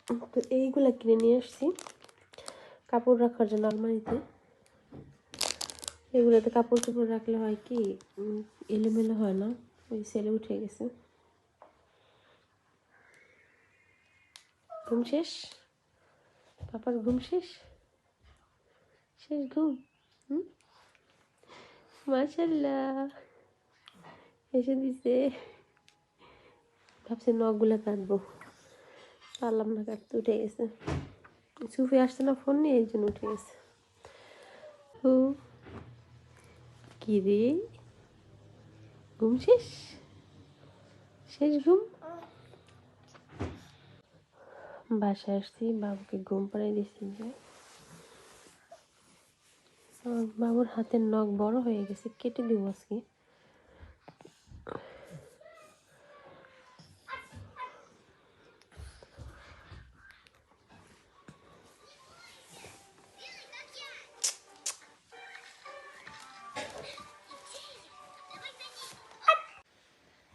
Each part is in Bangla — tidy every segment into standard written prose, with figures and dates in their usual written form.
তো এইগুলা কিনে নিয়ে আসছি কাপড় রাখার জন্য আলমারিতে। এগুলোতে কাপড় চোপড় রাখলে হয় কি এলোমেলো হয় না, ওই সেলে উঠে গেছে। ঘুম শেষ? পাপার ঘুম শেষ? শেষ ঘুম? মাশাআল্লাহ, এসে দিছে। ভাবছি নখগুলো কাটবো, পারলাম না কাটতে, উঠে গেছে। সুফি আসছে না ফোন নিয়ে, এই জন্য উঠে গেছে। কি রে, ঘুম শেষ? শেষ ঘুম? বাসায় আসছি, বাবুকে ঘুম পাড়াই দিচ্ছি যে বাবুর হাতের নখ বড় হয়ে গেছে, কেটে দিব আজকে।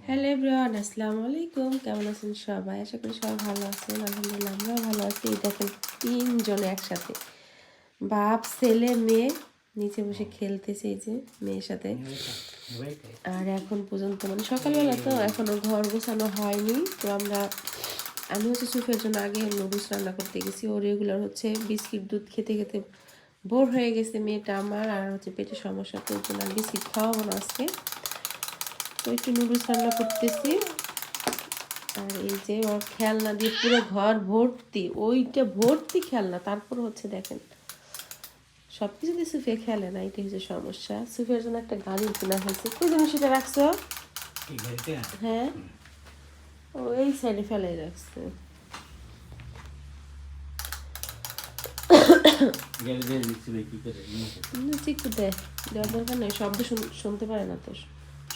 হ্যালো এভরিওয়ান, আসসালামু আলাইকুম। কেমন আছেন সবাই? আশা করি সবাই ভালো আছেন। আলহামদুলিল্লাহ আমরাও ভালো আছি। এই দেখেন 3 জনে একসাথে, বাপ ছেলে মেয়ে নিচে বসে খেলতেছে এই যে মেয়ের সাথে। আর এখন পর্যন্ত মানে সকালবেলা তো এখনো ঘর গোছানো হয়নি। তো আমি হচ্ছে সুফের জন্য আগে নুডলস রান্না করতে গেছি। ও রেগুলার হচ্ছে বিস্কিট দুধ খেতে খেতে বোর হয়ে গেছে মেয়েটা আমার, আর হচ্ছে পেটের সমস্যা, তো ওই জন্য আর বিস্কিট খাওয়াবো না আজকে। তো একটু নুডলস রান্না করতেছি। আর এই যে ওর খেলনা দিয়ে পুরো ঘর ভর্তি, ওইটা ভর্তি খেলনা। তারপর হচ্ছে দেখেন সব কিছু দিয়ে সুফিয়া খেলে না, এটাই হচ্ছে সমস্যা। সুফিয়ার জন্য একটা গাড়ি কেনা হয়েছে। কোই জন্য সেটা রাখছো? হ্যাঁ, ও এই সাইডে ফেলাই রাখছে। চিকু দেয়, দেওয়ার দরকার নেই, শব্দ শুনতে পারে না তো,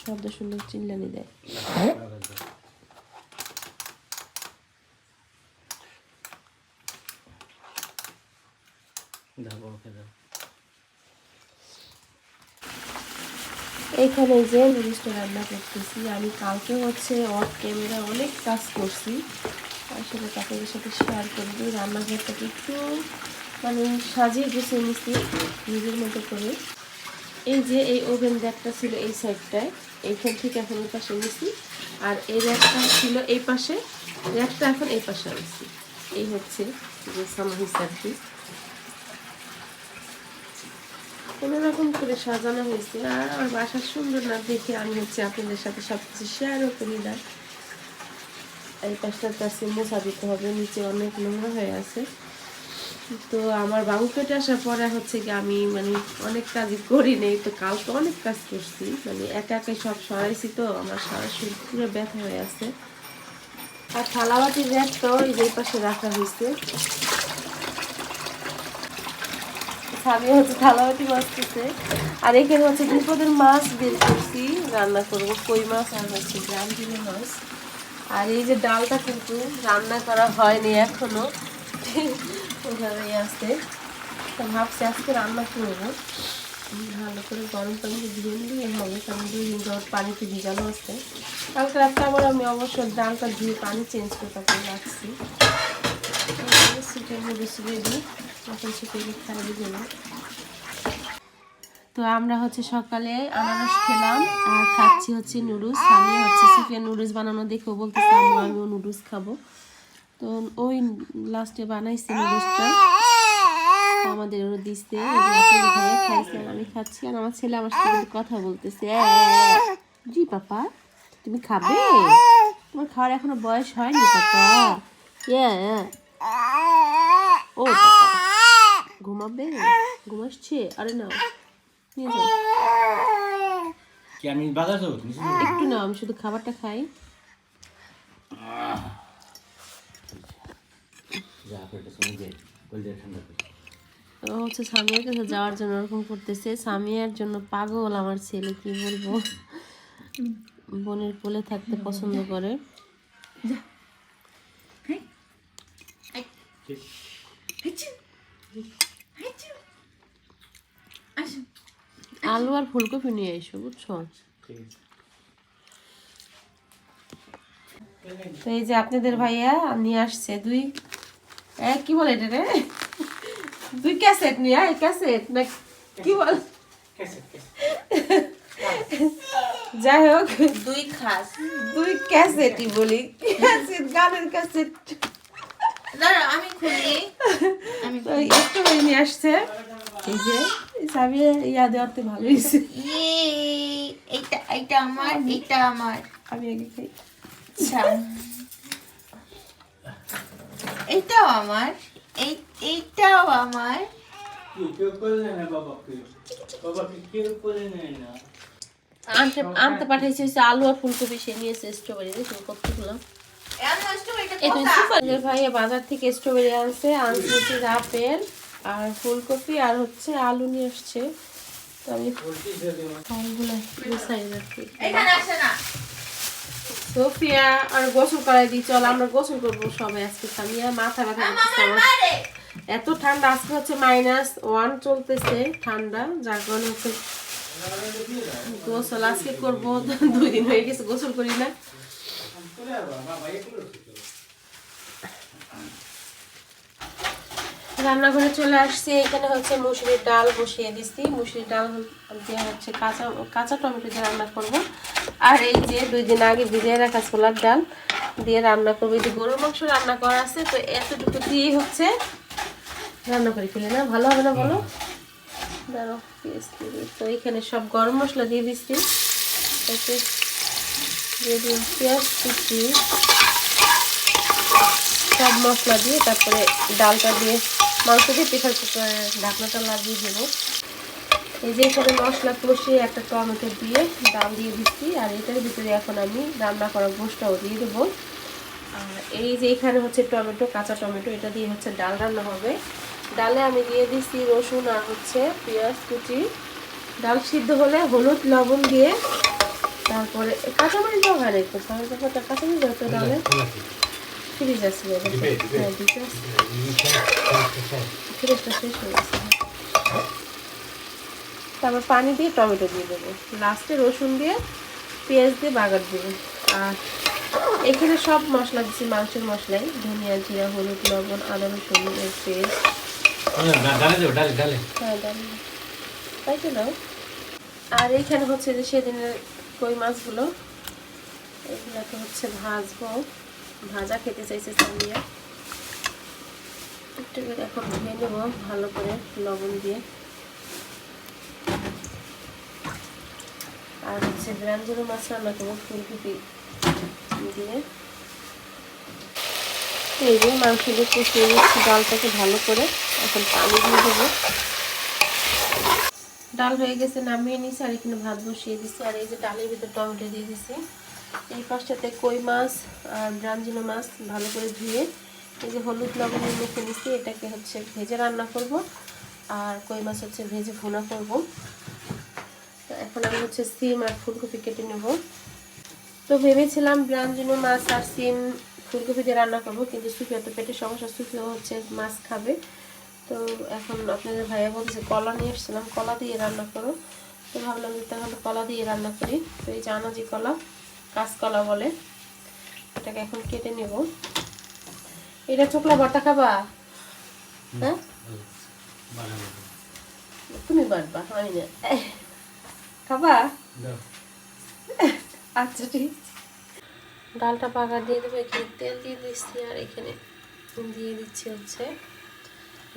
শব্দ শুনলে চিল্লানি দেয়। এইখানে যে নুডলসটা রান্না করতেছি আমি। কালকে হচ্ছে অফ ক্যামেরা অনেক কাজ করছি, আসলে আপনাদের সাথে শেয়ার করে দিই। রান্নাঘরটাকে একটু মানে সাজিয়ে গুছিয়ে নিচ্ছি নিজের মতো করে। এই যে এই ওভেন র্যাকটা ছিল এই সাইডটায়, এইখান থেকে এখন ওই পাশে নিছি। আর এই র্যাকটা ছিল এই পাশে, র্যাকটা এখন এই পাশে আনছি। এই হচ্ছে যে সামহিস আর কি, কোনোরকম করে সাজানো হয়েছে। আর আমার বাসা সুন্দর না দেখে আমি হচ্ছে আপনাদের সাথে সব কিছু শেয়ারও করি না। এই পাশটার কাছে মোছা দিতে হবে, নিচে অনেক নোংরা হয়ে আছে। তো আমার বাবু পেটে আসার পরে হচ্ছে কি আমি মানে অনেক কাজই করি নেই। তো কালকে অনেক কাজ করছি, মানে একা একাই সব সরাইছি, তো আমার সারা শরীর পুরো ব্যথা হয়ে আছে। আর থালাবাটির র্যাকটাও এই যে পাশে রাখা হয়েছে। স্বামী হচ্ছে থালাবাটি মাজতেছে। আর এখানে হচ্ছে বিপদের মাছ বের করছি, রান্না করবো কই মাছ আর হচ্ছে গ্রামজীবী মাছ। আর এই যে ডালটা কিন্তু রান্না করা হয়নি এখনো, ওভাবেই আছে। তো ভাবছি আজকে রান্না করবো, ভালো করে গরম পানিতে ধুয়ে নিলে হবে, কারণ 2 দিন ধর পানিতে ভিজানো আছে। কালকে রাত্রে আবার আমি অবশ্য ডালটা ধুয়ে পানি চেঞ্জ করে তারপরে রাখছি। শুকিয়ে নুডলস রেডি, এখন শুকিয়ে খাইয়ে দেবো। তো আমরা হচ্ছে সকালে আনারস খেলাম আর খাচ্ছি হচ্ছে নুডলস। আমি হচ্ছে সুফিয়া নুডলস বানানো দেখেও বলতেছি আমিও নুডলস খাবো। তো ওই লাস্টে বানাইছি নুডলসটা, আমাদের ওরা দিচ্ছে, খাইছে, আমি খাচ্ছি। আর আমার ছেলে আমার সাথে কিন্তু কথা বলতেছে। জি পাপা, তুমি খাবে? তোমার খাওয়ার এখনো বয়স হয়নি পাপা। ও পাপা ঘুমাবে, ঘুমাচ্ছে। আরে না, নিয়ে যাও, একটু নাও, আমি শুধু খাবারটা খাই। ও হচ্ছে সামিয়ার কাছে যাওয়ার জন্য ওরকম করতেছে। সামিয়ার জন্য পাগল আমার ছেলে, কি বলবো, বোনের কোলে থাকতে পছন্দ করে। আলু আর ফুলকপি নিয়ে এসো, বুঝছো? তো এই যে আপনাদের ভাইয়া নিয়ে আসছে 2 কি বলে এটা রে? তুই ক্যাসেট নিয়ে আয়, ক্যাসেট না কি বল? যাই হোক, দুই ক্যাসেটই বলি, ক্যাসেট গানের ক্যাসেট। আমি খুলি। তো একটু করে নিয়ে আসছে। এই যে সাবিয়া ইয়া দেওয়াতে ভালো হয়েছে। এইটা আমার, এইটা আমার। আমি আগে খাই। এইটাও আমার, এইটাও আমার। আনতে পাঠাইছে হচ্ছে আলু আর ফুলকপি, সে নিয়েছে স্ট্রবেরি দেখুন কতগুলো। ভাইয়া বাজার থেকে স্ট্রবেরি আনছে হচ্ছে আপেল আর ফুলকপি আর হচ্ছে আলু নিয়ে আসছে। তো আমি ফলগুলো সোফিয়া আর গোসল করাই দিই, চল আমরা গোসল করবো সবাই আজকে। সামিয়া মাথা ব্যথা করতেছে আমার, এত ঠান্ডা। আজকে হচ্ছে -1 চলতেছে ঠান্ডা, যার কারণে হচ্ছে গোসল আজকে করবো। 2 দিন হয়ে গেছে গোসল করি না। রান্নাঘরে চলে আসছি। এখানে হচ্ছে মুসুরির ডাল বসিয়ে দিচ্ছি। মুসুরির ডাল দিয়ে হচ্ছে কাঁচা টমেটো দিয়ে রান্না করব। আর এই যে 2 দিন আগে ভিজিয়ে রাখা ছোলার ডাল দিয়ে রান্না করবো। এই যে গরুর মাংস রান্না করা আছে, তো এতটুকু দিয়ে হচ্ছে রান্না করে ফেলে না, ভালো হবে না বলো? দাঁড়াও, তো এখানে সব গরম মশলা দিয়ে দিচ্ছি। এতে দিয়ে দিন পেঁয়াজ কুচি, সব মশলা দিয়ে তারপরে ডালটা দিয়ে মাংস দিয়ে প্রেসার কুকারে ঢাকনাটা লাগিয়ে দেবো। এই যে এখানে মশলা কষিয়ে একটা টমেটো দিয়ে ডাল দিয়ে দিচ্ছি। আর এটার ভিতরে এখন আমি রান্না করা গোশটাও দিয়ে দেবো। আর এই যে এখানে হচ্ছে টমেটো, কাঁচা টমেটো, এটা দিয়ে হচ্ছে ডাল রান্না হবে। ডালে আমি দিয়ে দিচ্ছি রসুন আর হচ্ছে পেঁয়াজ কুচি। ডাল সিদ্ধ হলে হলুদ লবণ দিয়ে তারপরে কাঁচামরিচ দেওয়া হয় না, একটু কাঁচামরিচ দেওয়া তো ডালে ফ্রিজ আছে, ফ্রিজটা শেষ হয়ে গেছে। তারপর পানি দিয়ে টমেটো দিয়ে দেবো, লাস্টে রসুন দিয়ে পেঁয়াজ দিয়ে বাগার দেবো। আর এখানে সব মশলা দিচ্ছি মাংসের মশলাই, ধনিয়া জিরা হলুদ লবণ আদা রসুনের পেস্ট। হ্যাঁ ডালে তাই তো নাও। আর এইখানে হচ্ছে যে সেদিনের কই মাছগুলো, এগুলোকে হচ্ছে ভাজবো। ভাজা খেতে চাইছে সামিয়া, একটু করে এখন ধুয়ে নেবো ভালো করে লবণ দিয়ে। আর হচ্ছে ব্রাঞ্জের মাছ রান্না করবো ফুলকপি দিয়ে। এই যে মাংস দিয়ে কষিয়ে নিচ্ছি ডালটাকে ভালো করে, এখন পানি দিয়ে দেবো। ডাল হয়ে গেছে, নামিয়ে নিছি। আর এখানে ভাত বসিয়ে দিচ্ছি। আর এই যে ডালের ভিতরে টমেটো দিয়ে দিচ্ছি। এই পাশটাতে কই মাছ আর ব্রাঞ্জিনো মাছ ভালো করে ধুয়ে এই যে হলুদ লবণ মেখে নিচ্ছি। এটাকে হচ্ছে ভেজে রান্না করব, আর কই মাছ হচ্ছে ভেজে ভুনা করব। তো এখন আমি হচ্ছে সিম আর ফুলকপি কেটে নেব। তো ভেবেছিলাম ব্রাঞ্জিনো মাছ আর সিম ফুলকপি দিয়ে রান্না করব, কিন্তু সুফিয়া তো পেটের সমস্যা, সুফিয়া হচ্ছে মাছ খাবে। তো এখন আপনাদের ভাইয়া বলছে কলা নিয়ে এসেছিলাম, কলা দিয়ে রান্না করো। তো ভাবলাম যে তাহলে কলা দিয়ে রান্না করি। তো এই জানাজি কলা, কাঁচকলা বলে, এটাকে এখন কেটে নেব। এটা চোখলা ভর্তা খাবা? হ্যাঁ তুমি বাড়বা, আমি না। খাবা? আচ্ছা ঠিক। ডালটা বাগার দিয়ে দেবো। এখানে তেল দিয়ে দিচ্ছি, আর এখানে দিয়ে দিচ্ছি হচ্ছে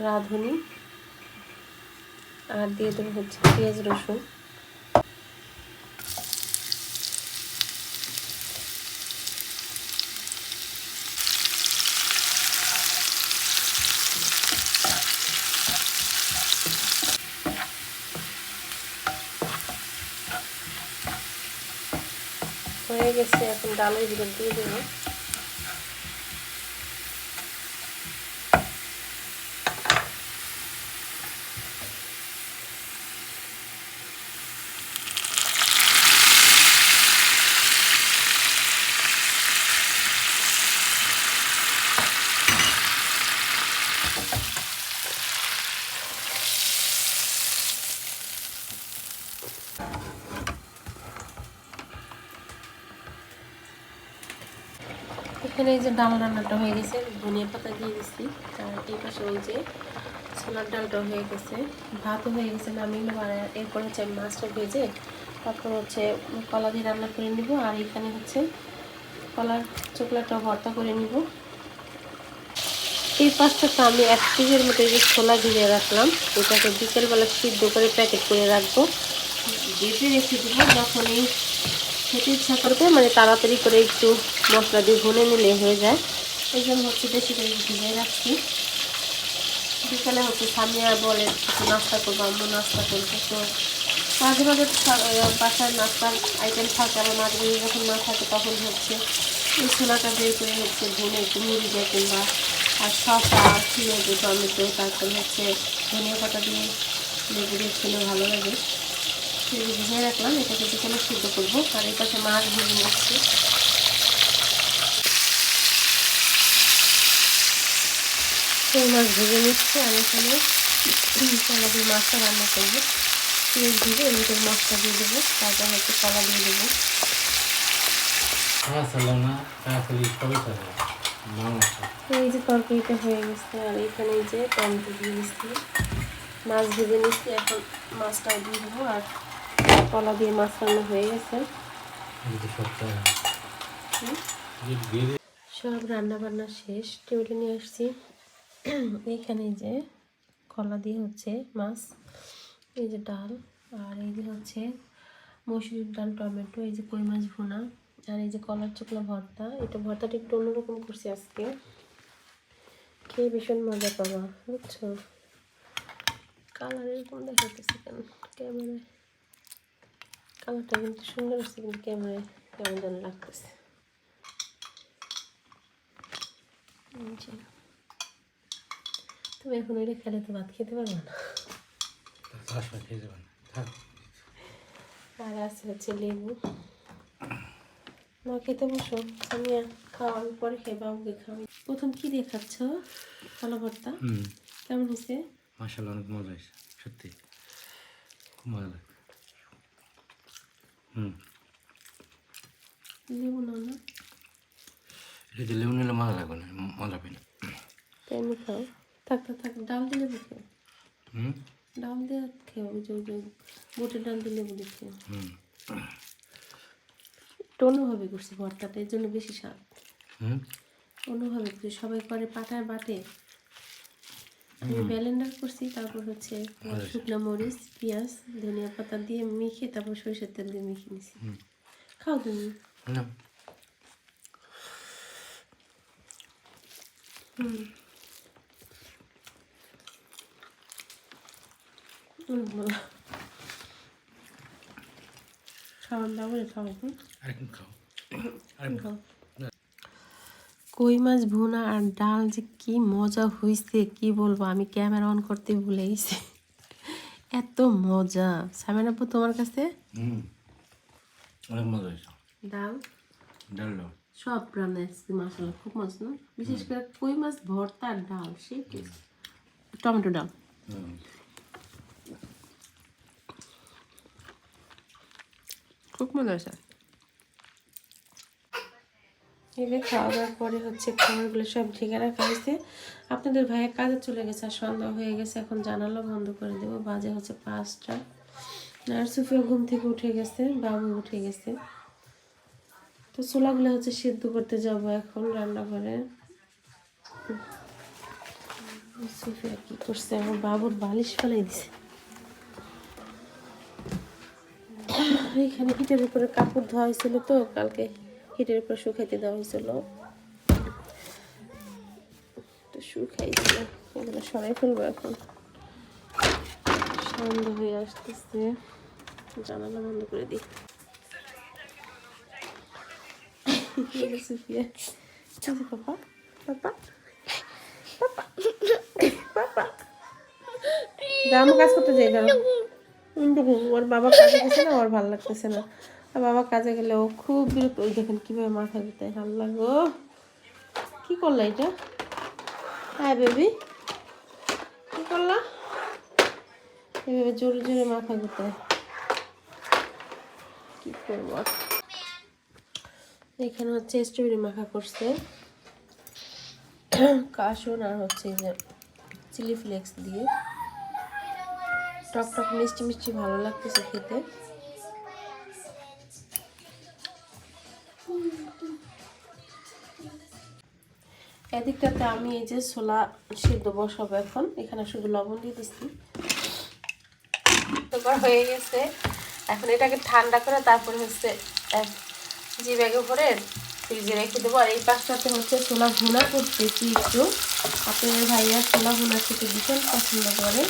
রাঁধুনি, আর দিয়ে দেবো হচ্ছে পেঁয়াজ রসুন। হয়ে গেছে, এখন ডালের ভিতর দিয়ে দেবো। এখানে এই যে ডাল রান্নাটা হয়ে গেছে, ধনিয়া পাতা দিয়ে দিচ্ছি। আর এই পাশে ওই যে ছোলার ডালটা হয়ে গেছে, ভাতও হয়ে গেছে, নামিয়ে নেবো। আর এরপর হচ্ছে আমি মাছটা ভেজে তারপর হচ্ছে কলা দিয়ে রান্না করে নিব। আর এখানে হচ্ছে কলার চোকলাটা ভর্তা করে নিব। এই পাঁচটা তো আমি 1 কেজির মতো এই যে ছোলা ভিজিয়ে রাখলাম, এটাকে বিকেলবেলা সিদ্ধ করে প্যাকেট করে রাখবো, ভেজে রেখে দেবো। যখনই খেতে ইচ্ছা করবে মানে তাড়াতাড়ি করে একটু মশলা দিয়ে ভুনে নিলে হয়ে যায়, এই জন্য হচ্ছে বেশি করে ভিজিয়ে রাখছি। বিকেলে হচ্ছে সামিয়া বলে একটু নাস্তা করবো, আম্মু নাস্তা করবো। তো মাঝে মাঝে বাসায় নাস্তার আইটেম থাকে, আবার মাঝে মাঝে যখন না থাকে তখন হচ্ছে এই ছোলাটা বের করে হচ্ছে ভুনে একটু মুড়ি দিয়ে কিংবা আর শসা, পেঁয়াজু, টমেটো, তারপর হচ্ছে ধনিয়া পাতা দিয়ে লেবু দিয়ে খেলে ভালো লাগে। ভিজিয়ে রাখলাম, এটাকে বিকেলে সিদ্ধ করবো। আর এই পাশে মাছ ভেজে নিচ্ছি। সেই মাছ ভেজে নিচ্ছি। আর এখানে কলা দিয়ে মাছটা রান্না করবো, পেঁয়াজ ভেজে এর ভিতরে মাছটা দিয়ে দেবো, তারপর হচ্ছে কলা দিয়ে দেবো। এই যে তরকারিটা হয়ে গেছে। আর এখানে এই যে টমেটো দিয়ে দিচ্ছি, মাছ ভেজে নিচ্ছি, এখন মাছটাও দিয়ে দেবো। আর কলা দিয়ে মাছ রান্না হয়ে গেছে। সব রান্না বান্না শেষ, টেবিলে নিয়ে আসছি। এইখানে যে কলা দিয়ে হচ্ছে মাছ, এই যে ডাল, আর এই যে হচ্ছে মসুরির ডাল, টমেটো, এই যে কই মাছ ভুনা, আর এই যে কলার চোকলা ভর্তা। এটা ভর্তাটা একটু অন্যরকম করছি আজকে, খেয়ে ভীষণ মজা পাবা, বুঝছো। কালার এরকম দেখাতেছে কেন ক্যামেরায়? কালারটা কিন্তু সুন্দর আসছে, কিন্তু ক্যামেরায় কেমন যেন লাগতেছে। তুমি এখন ওইটা খেলে তো ভাত খেতে পারবে না। আর আছে হচ্ছে লেবু। না খেতে বসো, আমি খাওয়ার পরে খেয়ে বাবুকে খাওয়াই। প্রথম কি দিয়ে খাচ্ছ? কলা ভর্তা কেমন হয়েছে? মাশাআল্লাহ, অনেক মজা হয়েছে, সত্যি খুব মজা লাগে। লেবু নাও না, এটা লেবু নিলে মজা লাগবে না, মজা পাই না। তেমনি খাও। থাক থাক থাক, ডাল দিয়ে লেবু খেও, ডাল দিয়ে খেও, ওই যে বুটের ডাল দিয়ে লেবু দিয়ে খেও। একটু অন্যভাবে করছি ভর্তাটা, এর জন্য বেশি স্বাদ। অন্যভাবে করছি, সবাই করে পাটায় বাটে, আমি ব্লেন্ডার করছি। তারপর হচ্ছে শুকনো মরিচ, পেঁয়াজ, ধনিয়া পাতা দিয়ে মেখে তারপর সরিষার তেল দিয়ে মেখে নিছি। খাও তুমি। খাওয়ান দাও বলে খাও। খাও। কই মাছ ভুনা আর ডাল যে কি মজা হয়েছে কি বলবো, আমি ক্যামেরা অন করতে ভুলে গেছি, এত মজা। সামিন আপু তোমার কাছে? অনেক মজা হয়েছে। ডাল ডাল সব রান্না মাসাল্লাহ খুব মজা না, বিশেষ করে কই মাছ ভর্তা আর ডাল সেই টেস্ট। টমেটো ডাল খুব মজা হয়েছে। এলে খাওয়া দাওয়ার পরে হচ্ছে খাবারগুলো সব ঢেকে রাখা হয়েছে। আপনাদের ভাইয়া কাজে চলে গেছে, আর সন্ধ্যা হয়ে গেছে, এখন জানালা বন্ধ করে দেবো, বাজে হচ্ছে 5টা। আর সুফিয়া ঘুম থেকে উঠে গেছে, বাবু উঠে গেছে। তো ছোলাগুলো হচ্ছে সিদ্ধ করতে যাব এখন রান্নাঘরে। সুফিয়া কি করছে, আমার বাবুর বালিশ ফেলাই দিছে। এখানে হিটের উপরে কাপড় ধোয়া হয়েছিল, তো কালকে হিটের উপর শুকাইতে দেওয়া হয়েছিল, তো শুকাইছিল, এগুলো সরাই ফেলবো এখন। সন্ধ্যা হয়ে আসতেছে, জানালা বন্ধ করে দিই। সুফিয়া পাপা পাপা পাপা পাপা, আমার কাজ করতে যাই, দাঁড়াও। ওর বাবা কাজে গেছে না, ওর ভালো লাগতেছে না, আর বাবা কাজে গেলে ও খুব বিরক্ত। ওই দেখেন কিভাবে মাথা দিতে, ভালো লাগো। কি করলা এটা? হ্যাঁ বেবি, কি করলা? এভাবে জোরে জোরে মাথা দিতে, কি করবো। এখানে হচ্ছে স্ট্রবেরি মাখা করছে, কাসুন আর হচ্ছে এই যে চিলি ফ্লেক্স দিয়ে টক টক মিষ্টি মিষ্টি ভালো লাগতেছে খেতে। এদিকটাতে আমি এই যে ছোলা সিদ্ধ বসাবো এখন। এখানে শুধু লবণ দিয়ে দিচ্ছি, হয়ে গেছে। এখন এটাকে ঠান্ডা করে তারপরে হচ্ছে জি ব্যাগে ভরে ফ্রিজে রেখে দেবো। আর এই পাশটাতে হচ্ছে ছোলা ভুনা করতেছি একটু। আপনাদের ভাইয়া ছোলা ভুনা খেতে ভীষণ পছন্দ করে,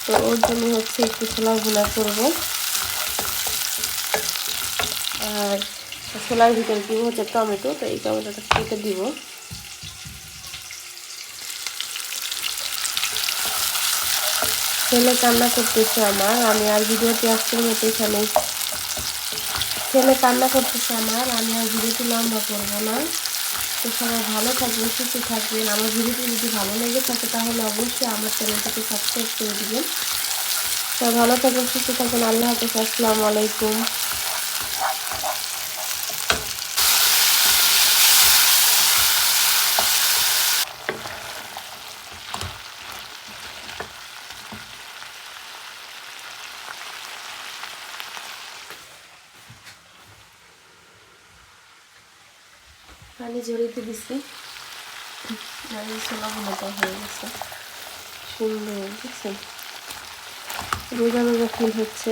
তো ওর জন্য হচ্ছে একটু ছোলা ভুনা করব। আর ছোলার ভিতরে দিব হচ্ছে টমেটো, তো এই টমেটোটা কেটে দিব। ছেলে কান্না করতেছে আমার, আমি আর ভিডিওটি আজকের মতো এখানে ছেলে কান্না করতেছে আমার, আমি আর ভিডিওটি লম্বা করবো না। তো সবাই ভালো থাকবেন, সুস্থ থাকবেন। আমার ভিডিওটি যদি ভালো লেগে থাকে তাহলে অবশ্যই আমার চ্যানেলটিকে সাবস্ক্রাইব করে দিবেন। সবাই ভালো থাকবেন, সুস্থ থাকবেন। আল্লাহ হাফেজ, আসসালামু আলাইকুম। পানি ঝরিতে দিছি, ছোলা ভুনাটা হয়ে গেছে সুন্দর, বুঝছেন? রোজা রোজা ফিল হচ্ছে।